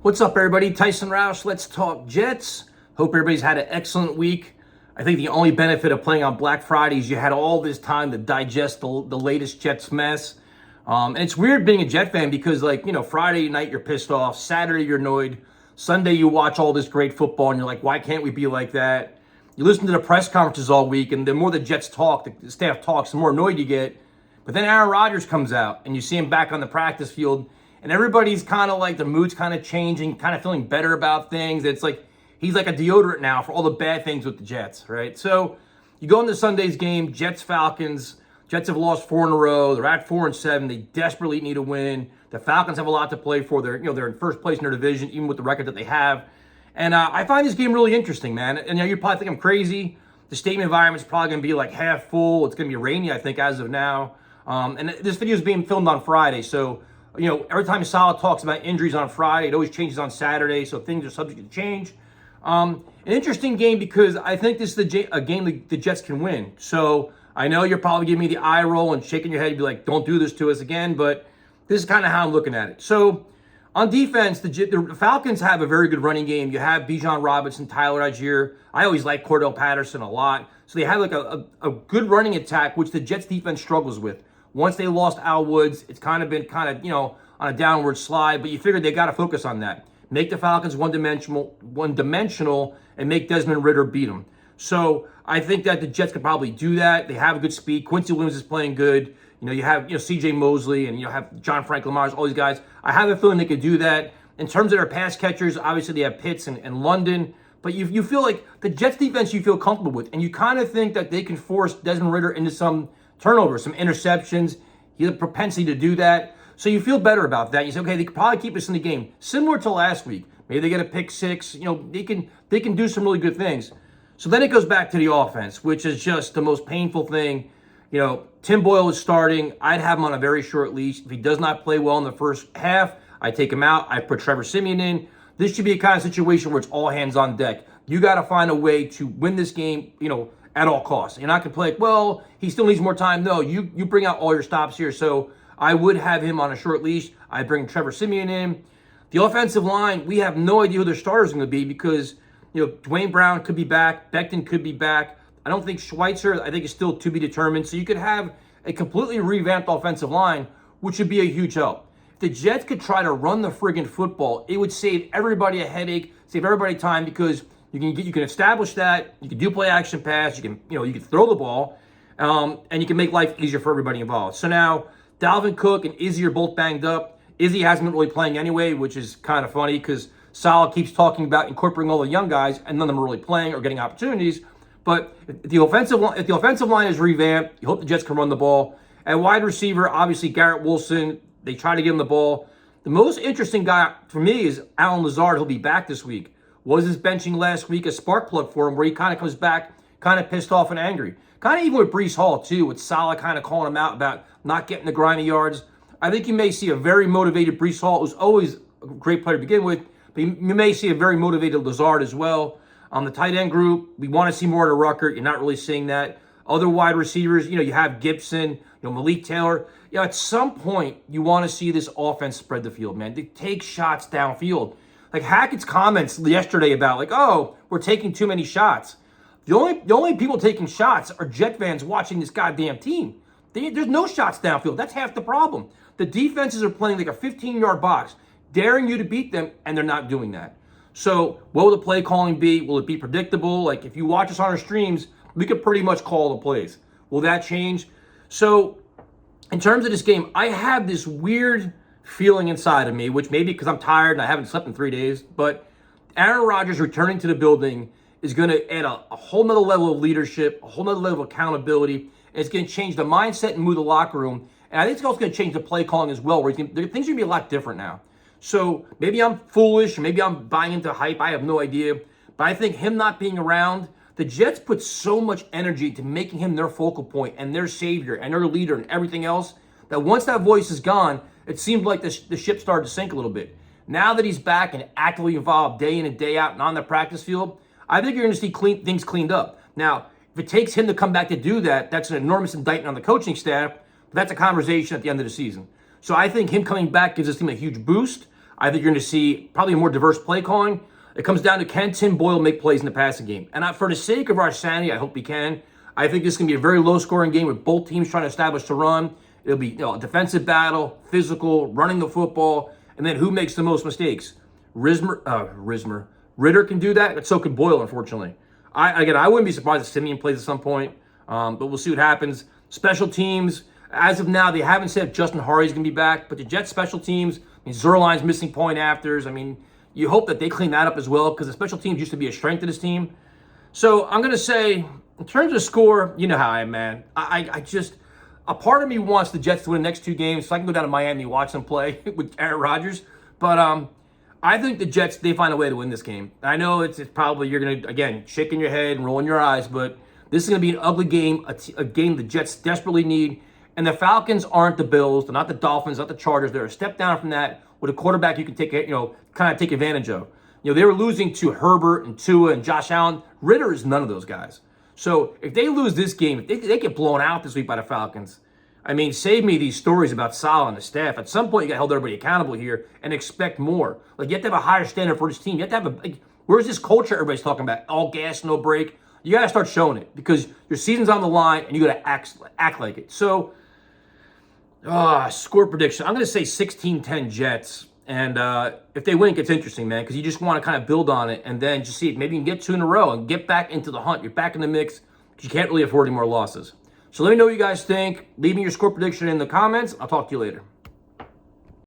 What's up, everybody? Tyson Roush. Let's talk Jets. Hope everybody's had an excellent week. I think the only benefit of playing on Black Friday is you had all this time to digest the latest Jets mess. And it's weird being a Jet fan because, Friday night you're pissed off, Saturday you're annoyed, Sunday you watch all this great football and you're like, why can't we be like that? You listen to the press conferences all week, and the more the Jets talk, the staff talks, the more annoyed you get. But then Aaron Rodgers comes out, and you see him back on the practice field, and everybody's kind of like, the mood's kind of changing, kind of feeling better about things. It's like he's like a deodorant now for all the bad things with the Jets, right? So you go into Sunday's game, Jets-Falcons. Jets have lost 4 in a row. They're at 4-7. They desperately need a win. The Falcons have a lot to play for. They're in first place in their division, even with the record that they have. And I find this game really interesting, man. And you probably think I'm crazy. The stadium environment's probably going to be like half full. It's going to be rainy, I think, as of now. And this video is being filmed on Friday, so every time Salah talks about injuries on Friday, it always changes on Saturday, so things are subject to change. An interesting game because I think this is a game the Jets can win. So I know you're probably giving me the eye roll and shaking your head and be like, don't do this to us again, but this is kind of how I'm looking at it. So on defense, the Falcons have a very good running game. You have Bijan Robinson, Tyler Algier. I always like Cordell Patterson a lot. So they have like a good running attack, which the Jets defense struggles with. Once they lost Al Woods, it's kind of been on a downward slide, but you figured they got to focus on that. Make the Falcons one-dimensional, and make Desmond Ridder beat them. So I think that the Jets could probably do that. They have a good speed. Quincy Williams is playing good. You have C.J. Mosley and have John Franklin Myers, all these guys. I have a feeling they could do that. In terms of their pass catchers, obviously they have Pitts and London, but you feel like the Jets defense you feel comfortable with, and you kind of think that they can force Desmond Ridder into some turnovers, some interceptions. He has a propensity to do that. So you feel better about that. You say, okay, they could probably keep us in the game. Similar to last week. Maybe they get a pick six. They can do some really good things. So then it goes back to the offense, which is just the most painful thing. Tim Boyle is starting. I'd have him on a very short leash. If he does not play well in the first half, I take him out. I put Trevor Siemian in. This should be a kind of situation where it's all hands on deck. You got to find a way to win this game, at all costs. You're not going to play, well, he still needs more time. No, you bring out all your stops here. So I would have him on a short leash. I bring Trevor Siemian in. The offensive line, we have no idea who their starters are going to be because, Dwayne Brown could be back. Becton could be back. I don't think Schweitzer, I think, is still to be determined. So you could have a completely revamped offensive line, which would be a huge help. If the Jets could try to run the friggin' football, it would save everybody a headache, save everybody time because you can establish that. You can do play action pass. You can throw the ball, and you can make life easier for everybody involved. So now Dalvin Cook and Izzy are both banged up. Izzy hasn't been really playing anyway, which is kind of funny because Salah keeps talking about incorporating all the young guys, and none of them are really playing or getting opportunities. But if the offensive line is revamped, you hope the Jets can run the ball. At wide receiver, obviously Garrett Wilson. They try to give him the ball. The most interesting guy for me is Alan Lazard. He'll be back this week. Was his benching last week a spark plug for him where he kind of comes back kind of pissed off and angry? Kind of even with Breece Hall, too, with Salah kind of calling him out about not getting the grimy yards. I think you may see a very motivated Breece Hall, who's always a great player to begin with, but you may see a very motivated Lazard as well. On the tight end group, we want to see more of the Rucker. You're not really seeing that. Other wide receivers, you have Gibson, Malik Taylor. At some point, you want to see this offense spread the field, man. They take shots downfield. Like Hackett's comments yesterday about we're taking too many shots. The only people taking shots are Jet fans watching this goddamn team. There's no shots downfield. That's half the problem. The defenses are playing like a 15-yard box, daring you to beat them, and they're not doing that. So what will the play calling be? Will it be predictable? Like if you watch us on our streams, we could pretty much call the plays. Will that change? So in terms of this game, I have this weird feeling inside of me, which maybe because I'm tired and I haven't slept in 3 days, but Aaron Rodgers returning to the building is going to add a whole nother level of leadership, a whole nother level of accountability, and it's going to change the mindset and move the locker room. And I think it's also going to change the play calling as well, where things are going to be a lot different now. So maybe I'm foolish, or maybe I'm buying into hype. I have no idea. But I think him not being around, the Jets put so much energy into making him their focal point and their savior and their leader and everything else that once that voice is gone, it seemed like the ship started to sink a little bit. Now that he's back and actively involved day in and day out and on the practice field, I think you're going to see things cleaned up. Now, if it takes him to come back to do that, that's an enormous indictment on the coaching staff. But that's a conversation at the end of the season. So I think him coming back gives this team a huge boost. I think you're going to see probably a more diverse play calling. It comes down to, can Tim Boyle make plays in the passing game? And for the sake of our sanity, I hope he can. I think this is going to be a very low-scoring game with both teams trying to establish the run. It'll be a defensive battle, physical, running the football, and then who makes the most mistakes? Ritter can do that, but so can Boyle, unfortunately. I wouldn't be surprised if Simeon plays at some point, but we'll see what happens. Special teams, as of now, they haven't said if Justin Hardy's going to be back, but the Jets special teams, Zerline's missing point afters. You hope that they clean that up as well, because the special teams used to be a strength of this team. So I'm going to say, in terms of score, you know how I am, man. A part of me wants the Jets to win the next 2 games so I can go down to Miami and watch them play with Aaron Rodgers. But I think the Jets, they find a way to win this game. I know it's probably, you're going to, again, shaking your head and rolling your eyes, but this is going to be an ugly game, a game the Jets desperately need. And the Falcons aren't the Bills. They're not the Dolphins, not the Chargers. They're a step down from that with a quarterback you can take advantage of. They were losing to Herbert and Tua and Josh Allen. Ritter is none of those guys. So if they lose this game, if they get blown out this week by the Falcons, save me these stories about Saleh and the staff. At some point, you got to hold everybody accountable here and expect more. You have to have a higher standard for this team. You have to have where's this culture everybody's talking about? All gas, no break. You got to start showing it, because your season's on the line and you got to act like it. So, score prediction. I'm going to say 16-10 Jets. And if they win, it gets interesting, man, because you just want to kind of build on it and then just see if maybe you can get 2 in a row and get back into the hunt. You're back in the mix because you can't really afford any more losses. So let me know what you guys think. Leave me your score prediction in the comments. I'll talk to you later.